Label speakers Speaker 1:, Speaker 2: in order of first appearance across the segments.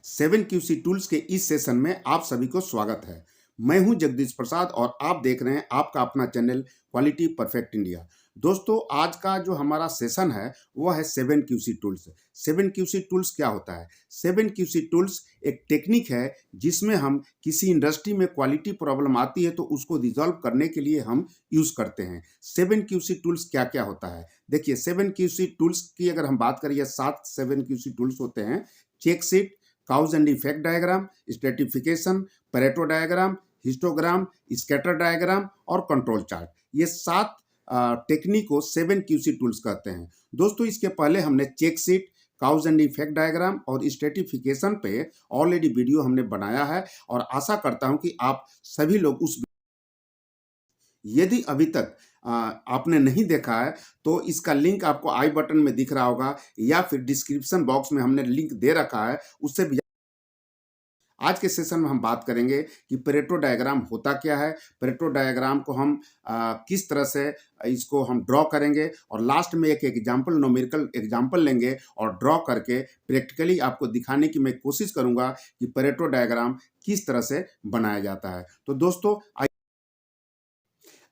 Speaker 1: 7QC tools के इस session में आप सभी को स्वागत है। मैं हूं जगदीश प्रसाद और आप देख रहे हैं आपका अपना चैनल क्वालिटी परफेक्ट इंडिया। दोस्तों, आज का जो हमारा सेशन है वह है 7QC टूल्स। 7QC टूल्स क्या होता है? 7QC टूल्स एक टेक्निक है जिसमें हम किसी इंडस्ट्री में क्वालिटी प्रॉब्लम आती है तो उसको रिजॉल्व करने के लिए हम यूज करते हैं। 7QC टूल्स क्या क्या होता है? देखिए, 7QC टूल्स की अगर हम बात करें, 7 7QC टूल्स होते हैं। Check sheet, cause and effect diagram, stratification, Pareto diagram, histogram, scatter diagram और कंट्रोल चार्ट। ये 7 टेक्निक को 7QC टूल्स कहते हैं। दोस्तों, इसके पहले हमने check sheet, cause and effect diagram और स्ट्रेटिफिकेशन पे ऑलरेडी वीडियो हमने बनाया है और आशा करता हूं कि आप सभी लोग उस यदि अभी तक आपने नहीं देखा है तो इसका लिंक आपको आई बटन में दिख रहा होगा या फिर डिस्क्रिप्शन बॉक्स में हमने लिंक दे रखा है, उससे भी। आज के सेशन में हम बात करेंगे कि परेटो डायग्राम होता क्या है, परेटो डायग्राम को हम किस तरह से इसको हम ड्रॉ करेंगे और लास्ट में एक एग्जाम्पल, न्यूमेरिकल एग्जाम्पल लेंगे और ड्रॉ करके प्रैक्टिकली आपको दिखाने की मैं कोशिश करूंगा कि परेटो डायग्राम किस तरह से बनाया जाता है। तो दोस्तों,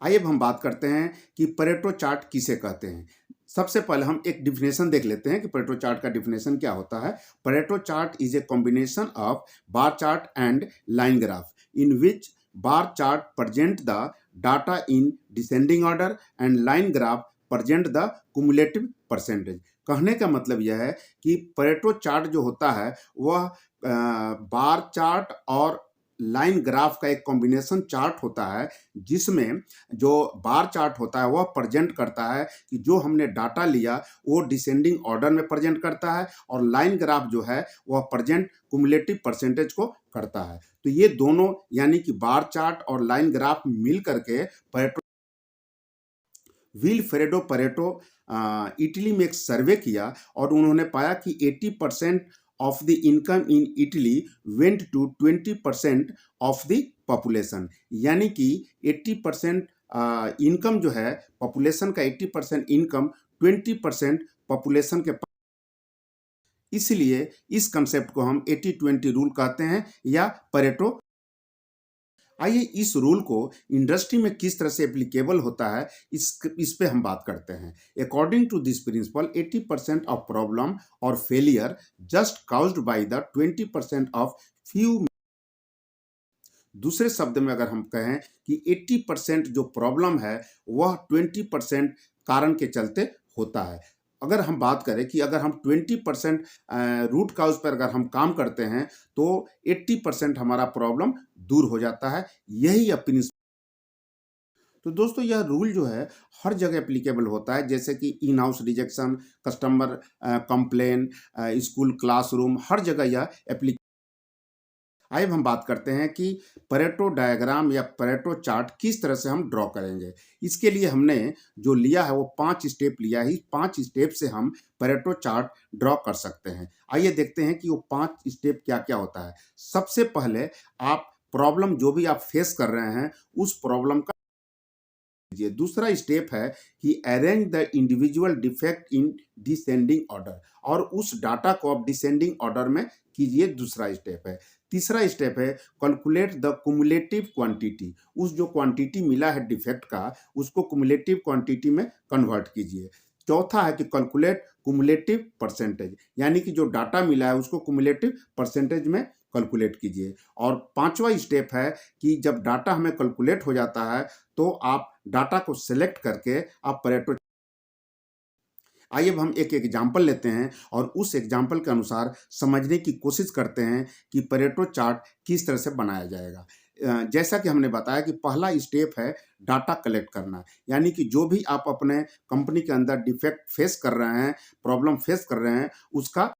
Speaker 1: आइए अब हम बात करते हैं कि परेटो चार्ट किसे कहते हैं। सबसे पहले हम एक डिफिनेशन देख लेते हैं कि परेटो चार्ट का डिफिनेशन क्या होता है। Pareto chart is a combination of bar chart and line graph in which bar chart present the data in descending order and line graph present the cumulative percentage. कहने का मतलब यह है कि परेटो चार्ट जो होता है वह बार चार्ट और लाइन ग्राफ का एक कॉम्बिनेशन चार्ट होता है, जिसमें जो बार चार्ट होता है वह प्रेजेंट करता है कि जो हमने डाटा लिया वो डिसेंडिंग ऑर्डर में प्रेजेंट करता है और लाइन ग्राफ जो है वह प्रेजेंट कुमुलेटिव परसेंटेज को करता है। तो ये दोनों यानी कि बार चार्ट और लाइन ग्राफ मिल करके परेटो विलफ्रेडो परेटो इटली में एक सर्वे किया और उन्होंने पाया कि 80% of the income in Italy went to 20% of the population. यानी कि 80% इनकम जो है पॉपुलेशन का, 80% इनकम 20% पॉपुलेशन के। इसलिए इस कंसेप्ट को हम 80-20 रूल कहते हैं या परेटो। आइए इस रूल को इंडस्ट्री में किस तरह से एप्लीकेबल होता है इस पे हम बात करते हैं। According to this principle 80% of problem और failure just caused by the 20% of few. दूसरे शब्द में अगर हम कहें कि 80% जो प्रॉब्लम है वह 20% कारण के चलते होता है। अगर हम बात करें कि अगर हम 20% रूट काउज पर अगर हम काम करते हैं तो 80% हमारा प्रॉब्लम दूर हो जाता है। यही अपनी। तो दोस्तों, यह रूल जो है हर जगह एप्लीकेबल होता है, जैसे कि in house rejection, customer complain, school classroom, हर जगह यह एप्लीकेबल। आइए हम बात करते हैं कि परेटो डायग्राम या परेटो चार्ट किस तरह से हम ड्रॉ करेंगे। इसके लिए हमने जो लिया है वो 5 स्टेप लिया है। 5 स्टेप से हम परेटो चार्ट ड्रॉ कर सकते हैं। आइए देखते हैं कि वो 5 स्टेप क्या क्या होता है। सबसे पहले आप प्रॉब्लम जो भी आप फेस कर रहे हैं उस प्रॉब्लम का कीजिए। दूसरा स्टेप है कि arrange the individual defect in descending order, और उस डाटा को आप डिसेंडिंग ऑर्डर में कीजिए। दूसरा स्टेप है। तीसरा स्टेप है कैलकुलेट द कुमुलेटिव क्वांटिटी। उस जो क्वांटिटी मिला है डिफेक्ट का उसको कुमुलेटिव क्वांटिटी में कन्वर्ट कीजिए। चौथा है कि कैलकुलेट कुमुलेटिव परसेंटेज, यानी कि जो डाटा मिला है उसको कुमुलेटिव परसेंटेज में कैलकुलेट कीजिए। और पांचवा स्टेप है कि जब डाटा हमें कैलकुलेट हो जाता है तो आप डाटा को सिलेक्ट करके आप परेटो। आइए अब हम एक एग्जाम्पल लेते हैं और उस एग्जाम्पल के अनुसार समझने की कोशिश करते हैं कि परेटो चार्ट किस तरह से बनाया जाएगा। जैसा कि हमने बताया कि पहला स्टेप है डाटा कलेक्ट करना, यानी कि जो भी आप अपने कंपनी के अंदर डिफेक्ट फेस कर रहे हैं, प्रॉब्लम फेस कर रहे हैं, उसका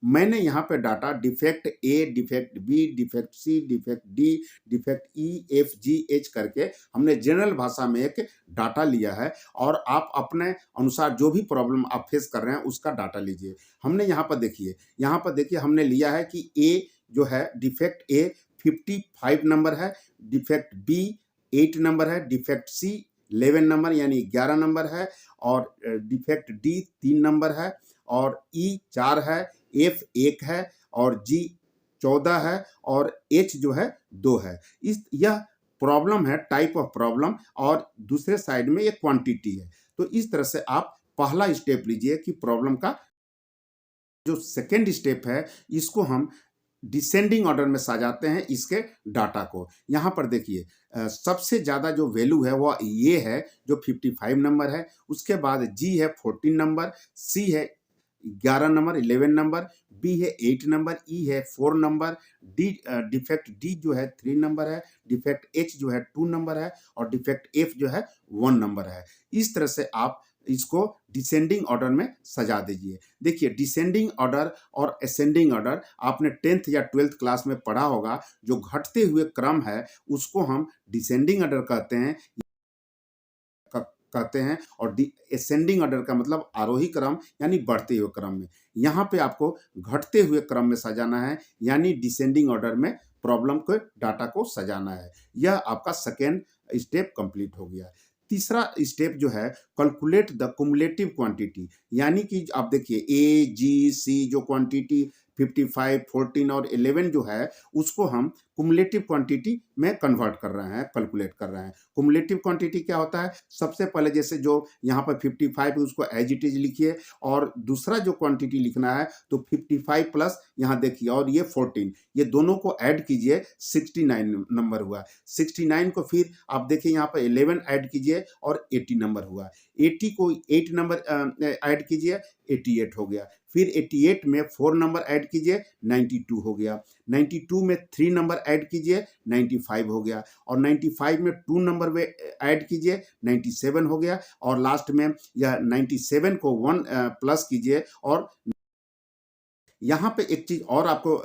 Speaker 1: मैंने यहाँ पे डाटा डिफेक्ट ए, डिफेक्ट बी, डिफेक्ट सी, डिफेक्ट डी, डिफेक्ट ई, एफ, जी, एच करके हमने जनरल भाषा में एक डाटा लिया है और आप अपने अनुसार जो भी प्रॉब्लम आप फेस कर रहे हैं उसका डाटा लीजिए। हमने यहाँ पर देखिए हमने लिया है कि ए जो है डिफेक्ट ए 55 नंबर है, डिफेक्ट बी 8 नंबर है, डिफेक्ट सी 11 नंबर यानी 11 नंबर है और डिफेक्ट डी 3 नंबर है और ई 4 है, एफ 1 है और जी 14 है और एच जो है 2 है। यह प्रॉब्लम है, टाइप ऑफ प्रॉब्लम, और दूसरे साइड में ये क्वांटिटी है। तो इस तरह से आप पहला स्टेप लीजिए कि प्रॉब्लम का जो सेकेंड स्टेप है इसको हम डिसेंडिंग ऑर्डर में सजाते हैं इसके डाटा को। यहाँ पर देखिए सबसे ज़्यादा जो वैल्यू है वह ये है जो 55 नंबर है, उसके बाद जी है 14 नंबर, सी है 11 नंबर 11 नंबर, बी है 8 नंबर, ई है 4 नंबर, डी डिफेक्ट डी जो है 3 नंबर है, डिफेक्ट एच जो है 2 नंबर है और डिफेक्ट एफ जो है 1 नंबर है। इस तरह से आप इसको डिसेंडिंग ऑर्डर में सजा दीजिए। देखिए डिसेंडिंग ऑर्डर और असेंडिंग ऑर्डर आपने 10th या 12th क्लास में पढ़ा होगा। जो घटते हुए क्रम है उसको हम डिसेंडिंग ऑर्डर कहते हैं और असेंडिंग ऑर्डर का मतलब आरोही क्रम यानी बढ़ते हुए क्रम में। यहाँ पे आपको घटते हुए क्रम में सजाना है यानी डिसेंडिंग ऑर्डर में प्रॉब्लम के डाटा को सजाना है। यह आपका सेकेंड स्टेप कंप्लीट हो गया। तीसरा स्टेप जो है कैलकुलेट द कुमुलेटिव क्वांटिटी, यानी कि आप देखिए ए जी सी जो क्वांटिटी 55, 14 और 11 जो है उसको हम कुमुलेटिव क्वांटिटी में कन्वर्ट कर रहे हैं, कैलकुलेट कर रहे हैं। कुमुलेटिव क्वांटिटी क्या होता है? सबसे पहले जैसे जो यहाँ पर 55 है उसको एज इट इज लिखिए और दूसरा जो क्वांटिटी लिखना है तो 55 प्लस यहाँ देखिए और ये 14, ये दोनों को ऐड कीजिए 69 नंबर हुआ। 69 को फिर आप देखिए यहाँ पर 11 ऐड कीजिए और 80 नंबर हुआ। 80 को 8 नंबर ऐड कीजिए 88 हो गया। फिर 88 में 4 नंबर ऐड कीजिए 92 हो गया। 92 में 3 नंबर ऐड कीजिए 95 हो गया और 95 में 2 नंबर ऐड कीजिए 97 हो गया और लास्ट में यह 97 को 1 प्लस कीजिए। और यहाँ पे एक चीज और आपको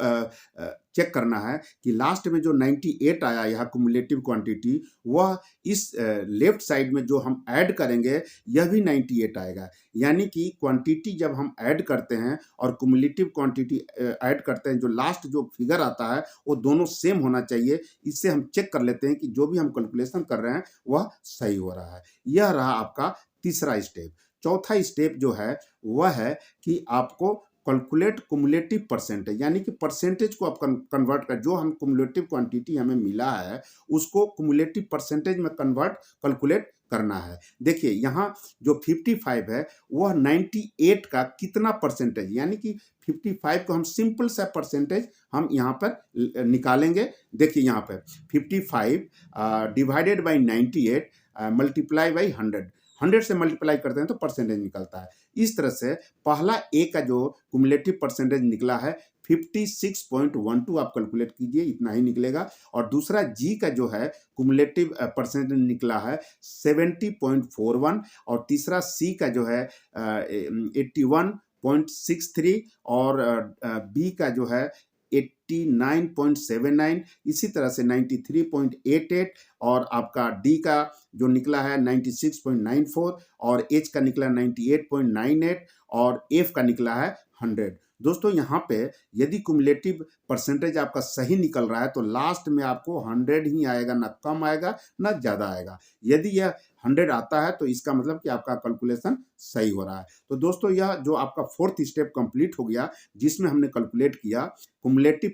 Speaker 1: चेक करना है कि लास्ट में जो 98 आया यहाँ कुमुलेटिव क्वांटिटी, वह इस लेफ्ट साइड में जो हम ऐड करेंगे यह भी 98 आएगा। यानी कि क्वांटिटी जब हम ऐड करते हैं और कुमुलेटिव क्वांटिटी ऐड करते हैं, जो लास्ट जो फिगर आता है वो दोनों सेम होना चाहिए। इससे हम चेक कर लेते हैं कि जो भी हम कैलकुलेशन कर रहे हैं वह सही हो रहा है। यह रहा आपका तीसरा स्टेप। चौथा स्टेप जो है वह है कि आपको कैलकुलेट कुमुलेटिव परसेंटेज, यानी कि परसेंटेज को आप कन्वर्ट कर, जो हम कुमुलेटिव क्वांटिटी हमें मिला है उसको कुमुलेटिव परसेंटेज में कैलकुलेट करना है। देखिए यहाँ जो 55 है वह 98 का कितना परसेंटेज, यानी कि 55 को हम सिंपल सा परसेंटेज हम यहाँ पर निकालेंगे। देखिए यहाँ पर 55 डिवाइडेड बाई 98 मल्टीप्लाई बाई 100 से मल्टीप्लाई करते हैं तो परसेंटेज निकलता है। इस तरह से पहला ए का जो कुमुलेटिव परसेंटेज निकला है 56.12 आप कैलकुलेट कीजिए, इतना ही निकलेगा। और दूसरा जी का जो है कुमुलेटिव परसेंटेज निकला है 70.41 और तीसरा सी का जो है 81.63 और बी का जो है 89.79, इसी तरह से 93.88 और आपका डी का जो निकला है 96.94 और एच का निकला 98.98 और एफ का निकला है 100। दोस्तों यहाँ पे यदि कुमुलेटिव परसेंटेज आपका सही निकल रहा है तो लास्ट में आपको 100 ही आएगा, ना कम आएगा ना ज़्यादा आएगा। यदि यह 100 आता है तो इसका मतलब कि आपका कैलकुलेशन सही हो रहा है। तो दोस्तों यह जो आपका फोर्थ स्टेप कंप्लीट हो गया जिसमें हमने कैलकुलेट किया कुमुलेटिव।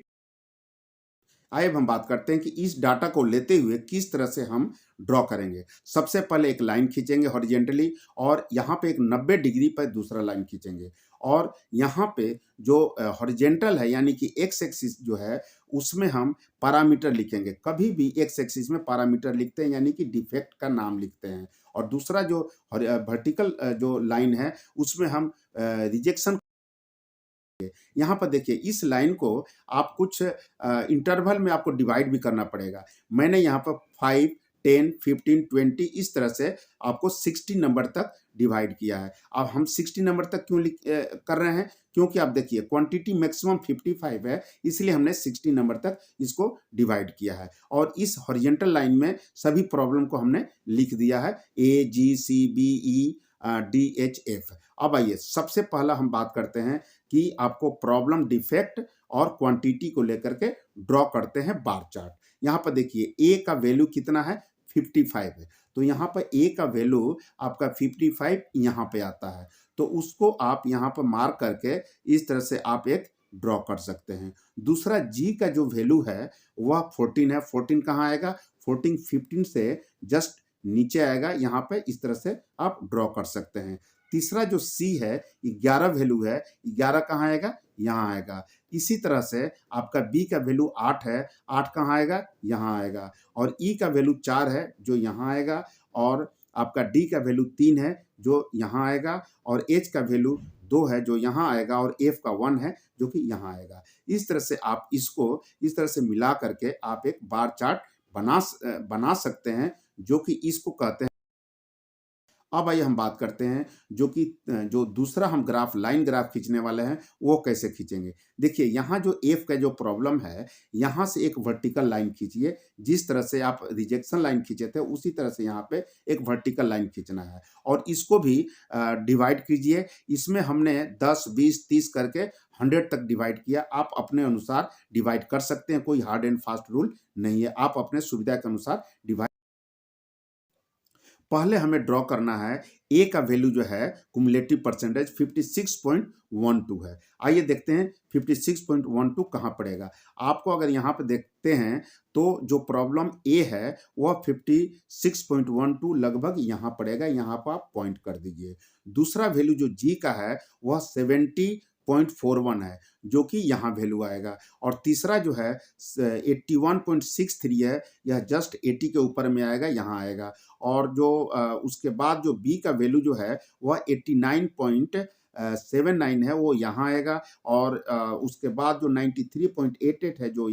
Speaker 1: आइए अब हम बात करते हैं कि इस डाटा को लेते हुए किस तरह से हम ड्रॉ करेंगे। सबसे पहले एक लाइन खींचेंगे हॉरिजेंटली और यहाँ पे एक 90 डिग्री पर दूसरा लाइन खींचेंगे और यहाँ पे जो हॉरिजेंटल है यानी कि एक्स एक्सिस जो है उसमें हम पैरामीटर लिखेंगे। कभी भी एक्स एक्सिस में पैरामीटर लिखते हैं यानी कि डिफेक्ट का नाम लिखते हैं और दूसरा जो वर्टिकल जो लाइन है उसमें हम रिजेक्शन। यहाँ पर देखिए इस लाइन को आप कुछ इंटरवल में आपको डिवाइड भी करना पड़ेगा। मैंने यहाँ पर 5, 10, 15, 20 इस तरह से आपको 60 नंबर तक डिवाइड किया है। अब हम 60 नंबर तक क्यों कर रहे हैं? क्योंकि आप देखिए क्वांटिटी मैक्सिमम 55 है, इसलिए हमने 60 नंबर तक इसको डिवाइड किया है और इस हॉरिजॉन्टल लाइन में सभी प्रॉब्लम को हमने लिख दिया है A, G, C, B, E, D, H, F। अब आइए सबसे पहला हम बात करते हैं कि आपको प्रॉब्लम डिफेक्ट और क्वांटिटी को लेकर के ड्रॉ करते हैं बार चार्ट। यहाँ पर देखिए ए का वैल्यू कितना है 55 है, तो यहाँ पर ए का वैल्यू आपका 55 यहाँ पे आता है। तो उसको आप यहाँ पर मार्क करके इस तरह से आप एक ड्रॉ कर सकते हैं। दूसरा जी का जो वैल्यू है वह 14 है। 14 कहाँ आएगा? 14 15 से जस्ट नीचे आएगा, यहाँ पे इस तरह से आप ड्रॉ कर सकते हैं। तीसरा जो सी है 11 वैल्यू है, 11 कहाँ आएगा? यहाँ आएगा। इसी तरह से आपका बी का वैल्यू 8 है, 8 कहाँ आएगा? यहाँ आएगा। और ई का वैल्यू 4 है जो यहाँ आएगा, और आपका डी का वैल्यू 3 है जो यहाँ आएगा, और एच का वैल्यू 2 है जो यहाँ आएगा, और एफ का 1 है जो कि यहाँ आएगा। इस तरह से आप इसको इस तरह से मिला करके आप एक बार चार्ट बना सकते हैं, जो कि इसको कहते हैं। अब आइए हम बात करते हैं जो दूसरा हम ग्राफ लाइन ग्राफ खींचने वाले हैं वो कैसे खींचेंगे। देखिए यहाँ जो एफ का जो प्रॉब्लम है, यहाँ से एक वर्टिकल लाइन खींचिए। जिस तरह से आप रिजेक्शन लाइन खींचे थे उसी तरह से यहाँ पे एक वर्टिकल लाइन खींचना है, और इसको भी डिवाइड कीजिए। इसमें हमने 10 20 30 करके 100 तक डिवाइड किया। आप अपने अनुसार डिवाइड कर सकते हैं, कोई हार्ड एंड फास्ट रूल नहीं है, आप अपने सुविधा के अनुसार डिवाइड। पहले हमें ड्रॉ करना है ए का वैल्यू जो है कुमुलेटिव परसेंटेज 56.12 है। आइए देखते हैं 56.12 कहाँ पड़ेगा। आपको अगर यहाँ पे देखते हैं तो जो प्रॉब्लम ए है वह 56.12 लगभग यहाँ पड़ेगा, यहाँ पर आप पॉइंट कर दीजिए। दूसरा वैल्यू जो जी का है वह 70.41 है जो कि यहाँ वैल्यू आएगा, और तीसरा जो है 81.63 है, यह जस्ट 80 के ऊपर में आएगा, यहाँ आएगा। और जो उसके बाद जो बी का वैल्यू जो है वह 89.79 है, वो यहाँ आएगा। और उसके बाद जो 93.88 है जो,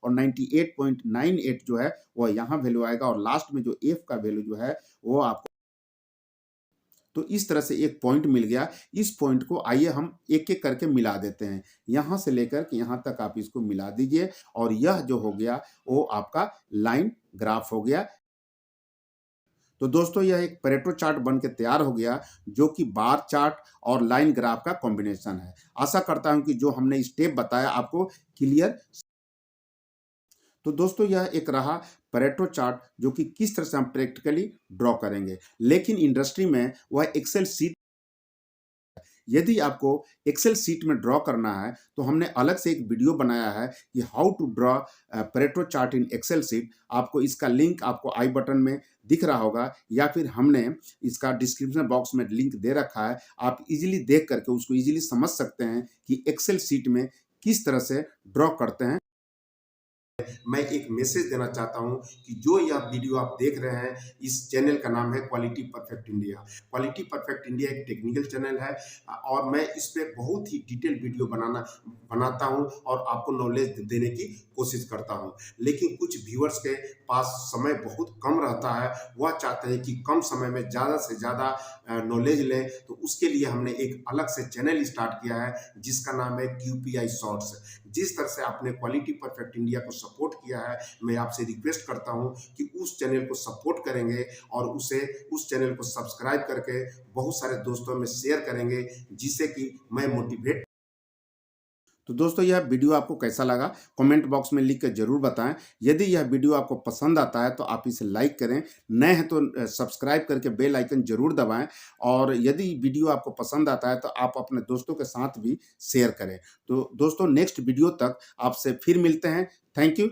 Speaker 1: और 98.98 जो है वह यहाँ वैल्यू आएगा, और लास्ट में जो एफ का वैल्यू जो है वो आपको। तो इस तरह से एक पॉइंट मिल गया। इस पॉइंट को आइए हम एक एक करके मिला देते हैं, यहाँ से लेकर के यहाँ तक आप इसको मिला दीजिए, और यह जो हो गया वो आपका लाइन ग्राफ हो गया। तो दोस्तों यह एक परेटो चार्ट बन के तैयार हो गया, जो कि बार चार्ट और लाइन ग्राफ का कॉम्बिनेशन है। आशा करता हूं कि जो हमने स्टेप बताया आपको क्लियर। तो दोस्तों यह एक रहा परेटो चार्ट, जो कि किस तरह से हम प्रैक्टिकली ड्रॉ करेंगे। लेकिन इंडस्ट्री में वह एक्सेल सीट, यदि आपको एक्सेल सीट में ड्रॉ करना है तो हमने अलग से एक वीडियो बनाया है कि how to draw Pareto chart in Excel sheet. आपको इसका लिंक आपको आई बटन में दिख रहा होगा, या फिर हमने इसका डिस्क्रिप्शन बॉक्स में लिंक दे रखा है। आप इजीली देख करके उसको इजीली समझ सकते हैं कि एक्सेल सीट में किस तरह से ड्रॉ करते हैं। मैं एक मैसेज देना चाहता हूं कि जो यह वीडियो आप देख रहे हैं, इस चैनल का नाम है quality perfect India. Quality perfect India एक टेक्निकल चैनल है, और मैं इस पे बहुत ही डिटेल वीडियो बनाता हूं और आपको नॉलेज देने की कोशिश करता हूं। लेकिन कुछ व्यूअर्स के पास समय बहुत कम रहता है, वह चाहते हैं कि कम समय में ज़्यादा से ज़्यादा नॉलेज लें, तो उसके लिए हमने एक अलग से चैनल स्टार्ट किया है जिसका नाम है QPI शॉर्ट्स। जिस तरह से आपने क्वालिटी परफेक्ट इंडिया को सपोर्ट किया है, मैं आपसे रिक्वेस्ट करता हूं कि उस चैनल को सपोर्ट करेंगे और उस चैनल को सब्सक्राइब करके बहुत सारे दोस्तों में शेयर करेंगे, जिससे कि मैं मोटिवेट। तो दोस्तों यह वीडियो आपको कैसा लगा कमेंट बॉक्स में लिख कर जरूर बताएं। यदि यह वीडियो आपको पसंद आता है तो आप इसे लाइक करें, नए हैं तो सब्सक्राइब करके बेल आइकन जरूर दबाएं, और यदि वीडियो आपको पसंद आता है तो आप अपने दोस्तों के साथ भी शेयर करें। तो दोस्तों नेक्स्ट वीडियो तक आपसे फिर मिलते हैं। Thank you.